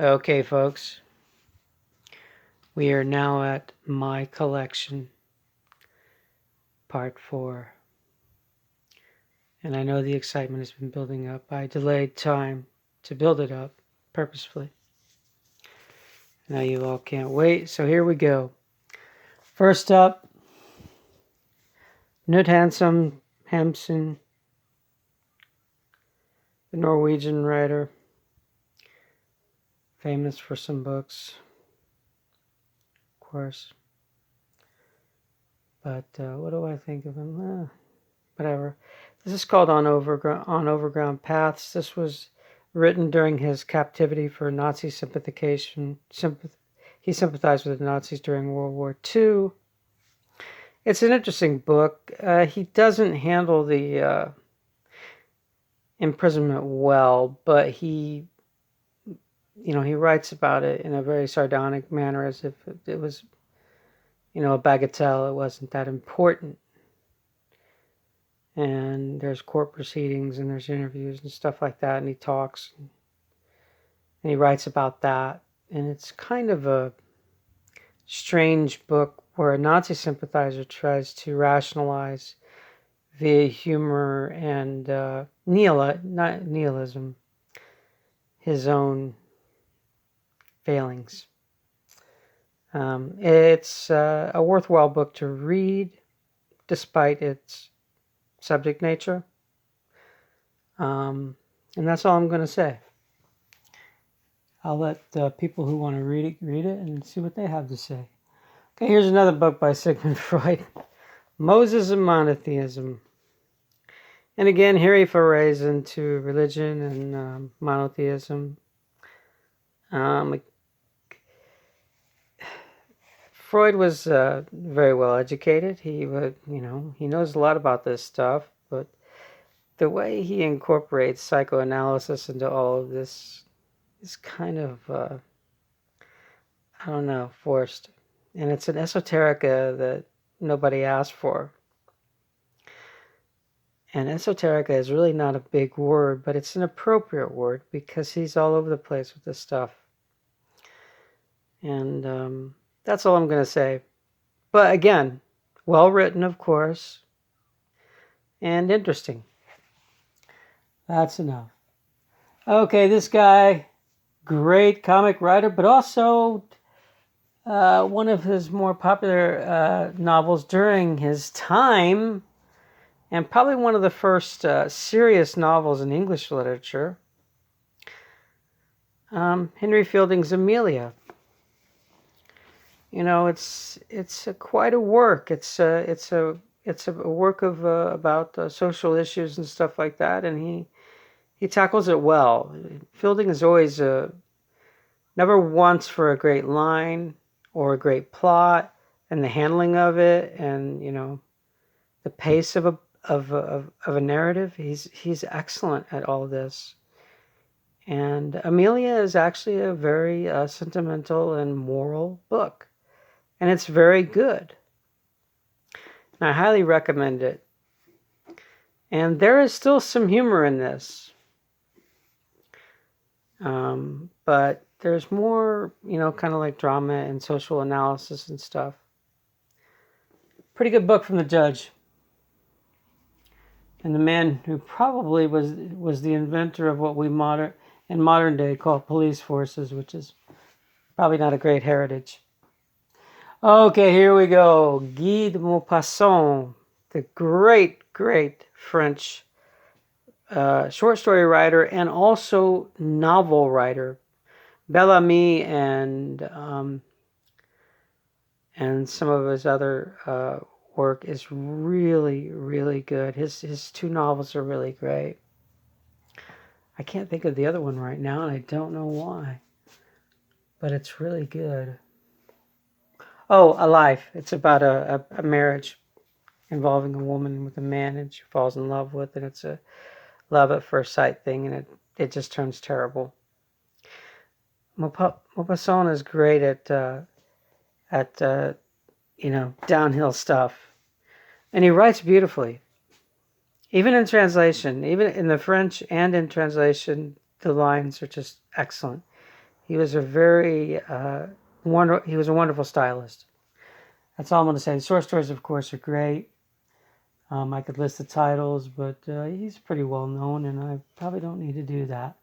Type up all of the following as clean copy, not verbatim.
Okay, folks, we are now at my collection, part 4. And I know the excitement has been building up. I delayed time to build it up purposefully. Now you all can't wait, so here we go. First up, Knut Hamsun, the Norwegian writer, famous for some books, of course. But what do I think of him? Whatever. This is called On Overground Paths. This was written during his captivity for Nazi sympathization. He sympathized with the Nazis during World War II. It's an interesting book. He doesn't handle the imprisonment well, but he writes about it in a very sardonic manner, as if it was, a bagatelle. It wasn't that important. And there's court proceedings and there's interviews and stuff like that, and he talks and he writes about that. And it's kind of a strange book where a Nazi sympathizer tries to rationalize via humor and nihilism his own failings. It's a worthwhile book to read despite its subject nature. And that's all I'm going to say. I'll let people who want to read it and see what they have to say. Okay, here's another book by Sigmund Freud, Moses and Monotheism. And again, here he forays into religion and monotheism. Freud was very well educated. He knows a lot about this stuff, but the way he incorporates psychoanalysis into all of this is kind of, forced. And it's an esoterica that nobody asked for. And esoterica is really not a big word, but it's an appropriate word because he's all over the place with this stuff. And that's all I'm going to say. But again, well written, of course, and interesting. That's enough. Okay, this guy, great comic writer, but also one of his more popular novels during his time, and probably one of the first serious novels in English literature, Henry Fielding's Amelia. It's quite a work. It's a work of about social issues and stuff like that, and he tackles it well. Fielding is always never once for a great line or a great plot, and the handling of it, and the pace of a narrative. He's excellent at all this. And Amelia is actually a very sentimental and moral book. And it's very good. And I highly recommend it. And there is still some humor in this. But there's more, kind of like drama and social analysis and stuff. Pretty good book from the judge. And the man who probably was the inventor of what we in modern day call police forces, which is probably not a great heritage. Okay, here we go. Guy de Maupassant, the great French short story writer and also novel writer. Bel Ami and some of his other work is really good. His two novels are really great. I can't think of the other one right now, and I don't know why, but it's really good. Oh, A Life. It's about a marriage involving a woman with a man, and she falls in love with, and it's a love at first sight thing, and it just turns terrible. Maupassant is great at downhill stuff, and he writes beautifully. Even in translation, even in the French and in translation, the lines are just excellent. He was a very he was a wonderful stylist. That's all I'm going to say. The short stories, of course, are great. I could list the titles, but he's pretty well known, and I probably don't need to do that.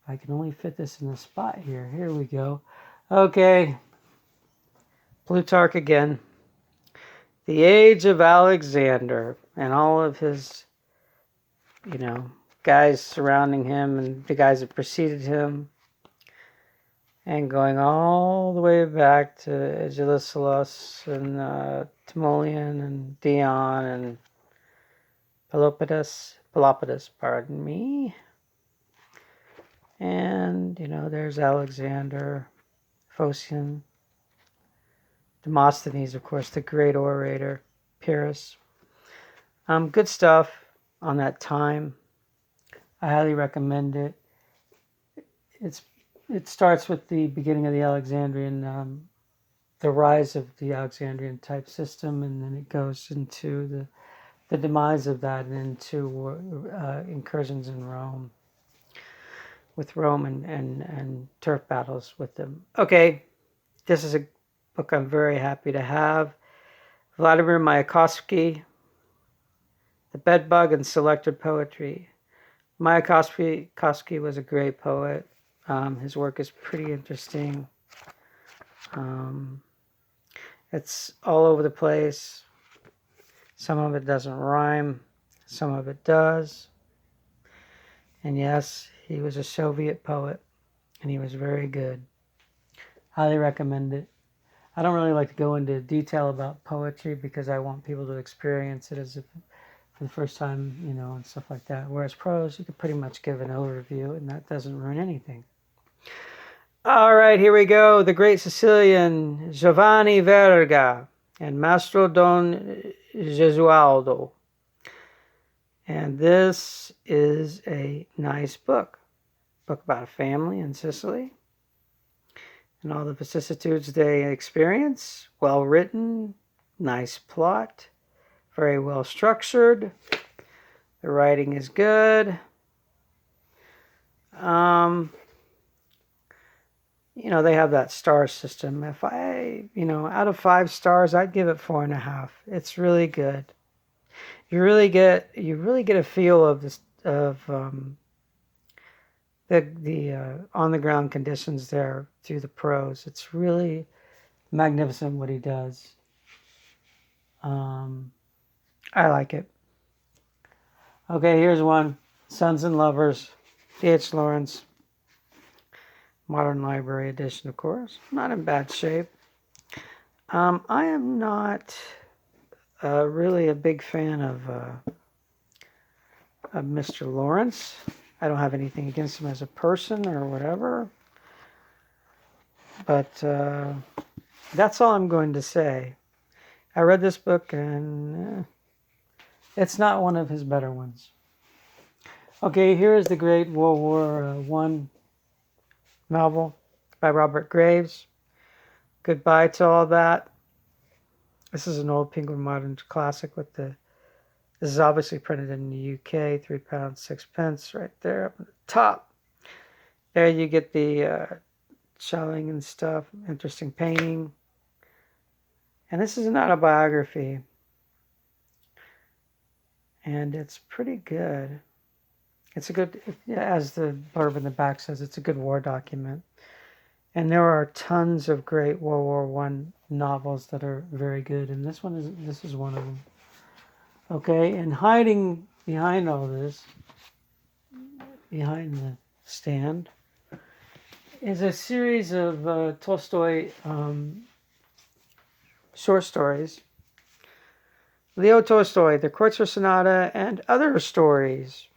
I can only fit this in the spot here. Here we go. Okay. Plutarch again. The age of Alexander and all of his, guys surrounding him and the guys that preceded him, and going all the way back to Agesilaus and Timoleon and Dion and Pelopidas, pardon me. And, there's Alexander, Phocion, Demosthenes, of course, the great orator, Pyrrhus. Good stuff on that time. I highly recommend it. It starts with the beginning of the Alexandrian, the rise of the Alexandrian type system, and then it goes into the demise of that and into incursions in Rome, with Rome and turf battles with them. Okay, this is a book I'm very happy to have. Vladimir Mayakovsky, The Bedbug and Selected Poetry. Mayakovsky was a great poet. His work is pretty interesting. It's all over the place. Some of it doesn't rhyme. Some of it does. And yes, he was a Soviet poet, and he was very good. Highly recommend it. I don't really like to go into detail about poetry because I want people to experience it as if for the first time, and stuff like that. Whereas prose, you could pretty much give an overview, and that doesn't ruin anything. All right, here we go. The great Sicilian Giovanni Verga and Mastro Don Gesualdo. And this is a nice book. Book about a family in Sicily and all the vicissitudes they experience. Well written, nice plot, very well structured. The writing is good. They have that star system. If out of 5 stars, I'd give it 4.5. It's really good. You really get a feel of this the on the ground conditions there through the prose. It's really magnificent what he does. I like it. Okay, here's one. Sons and Lovers, D.H. Lawrence. Modern Library edition, of course. Not in bad shape. I am not really a big fan of Mr. Lawrence. I don't have anything against him as a person or whatever. But that's all I'm going to say. I read this book and it's not one of his better ones. Okay, here is the great World War I novel by Robert Graves. Goodbye to all that. This is an old Penguin Modern classic this is obviously printed in the UK, £3, 6p, right there up at the top. There you get the shelling and stuff, interesting painting. And this is an autobiography. And it's pretty good. It's a good, as the blurb in the back says, it's a good war document. And there are tons of great World War I novels that are very good, and this is one of them. Okay, and hiding behind all this, behind the stand, is a series of Tolstoy short stories. Leo Tolstoy, The Kreutzer Sonata, and other stories.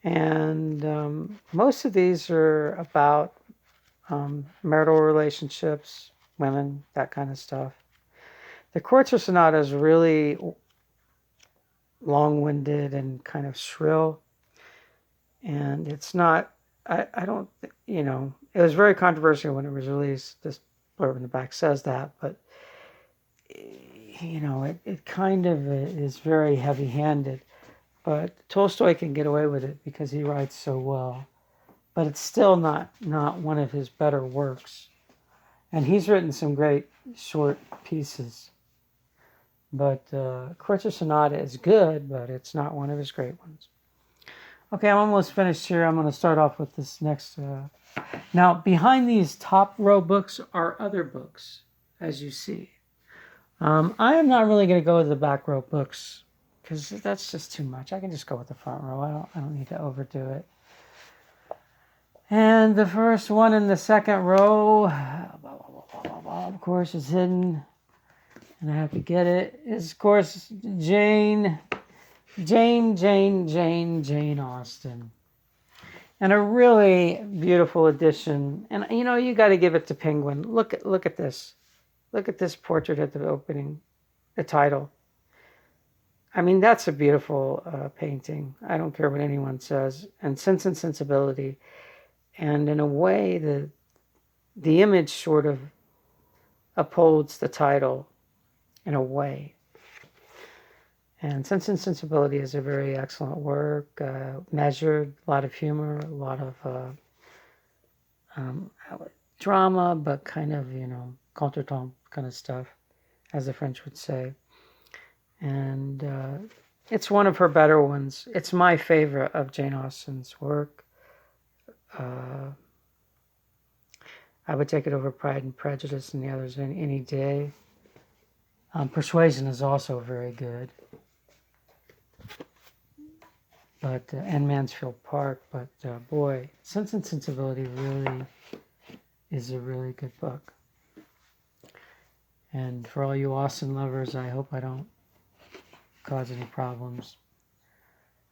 And most of these are about marital relationships, women, that kind of stuff. The Kreutzer Sonata is really long-winded and kind of shrill. And it's not, I don't, it was very controversial when it was released. This blurb in the back says that, but, it kind of is very heavy-handed. But Tolstoy can get away with it because he writes so well. but it's still not one of his better works. And he's written some great short pieces. But Quartet Sonata is good, but it's not one of his great ones. Okay, I'm almost finished here. I'm going to start off with this next. Now, behind these top row books are other books, as you see. I am not really going to go with the back row books because that's just too much. I can just go with the front row. I don't need to overdo it. And the first one in the second row, of course, is hidden, and I have to get it. Is of course Jane Austen. And a really beautiful edition. And you know, you got to give it to Penguin. Look at this. Look at this portrait at the opening, the title. I mean, that's a beautiful painting. I don't care what anyone says. And Sense and Sensibility. And in a way, the image sort of upholds the title in a way. And Sense and Sensibility is a very excellent work, measured, a lot of humor, a lot of drama, but kind of, contretemps kind of stuff, as the French would say. And it's one of her better ones. It's my favorite of Jane Austen's work. I would take it over Pride and Prejudice and the others any day. Persuasion is also very good. But and Mansfield Park, but boy, Sense and Sensibility really is a really good book. And for all you Austen lovers, I hope I don't cause any problems.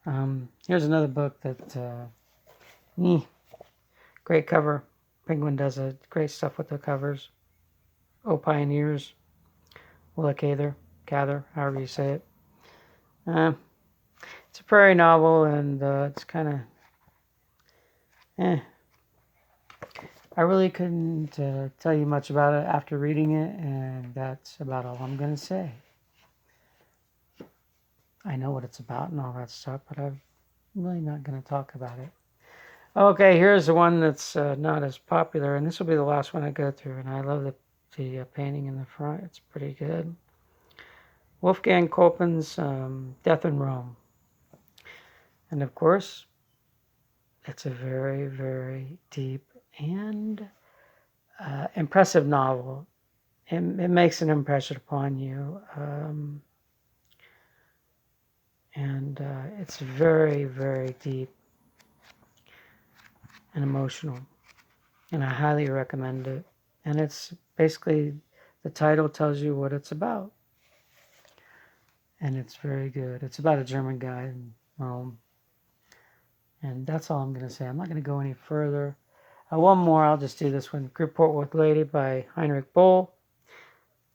Here's another book that great cover. Penguin does a great stuff with the covers. Oh Pioneers, Willa Cather, however you say it. It's a prairie novel, and it's kind of I really couldn't tell you much about it after reading it, and that's about all I'm going to say. I know what it's about and all that stuff, but I'm really not going to talk about it. Okay, here's the one that's not as popular, and this will be the last one I go through, and I love the painting in the front. It's pretty good. Wolfgang Kolpen's Death in Rome. And of course, it's a very, very deep and impressive novel. It makes an impression upon you. And it's very, very deep and emotional. And I highly recommend it. And it's basically, the title tells you what it's about. And it's very good. It's about a German guy in Rome. And that's all I'm going to say. I'm not going to go any further. One more, I'll just do this one. Griport with Lady by Heinrich Böll.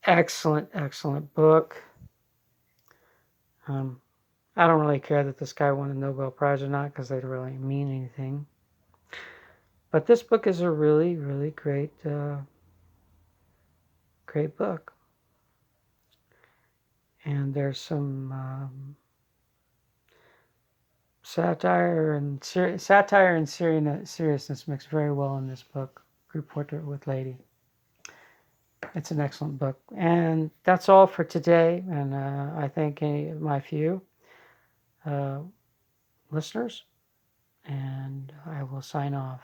Excellent, excellent book. I don't really care that this guy won a Nobel Prize or not, because they don't really mean anything. But this book is a really, really great, great book. And there's some satire and seriousness mixed very well in this book, Group Portrait with Lady. It's an excellent book. And that's all for today. And I thank my few listeners. And I will sign off.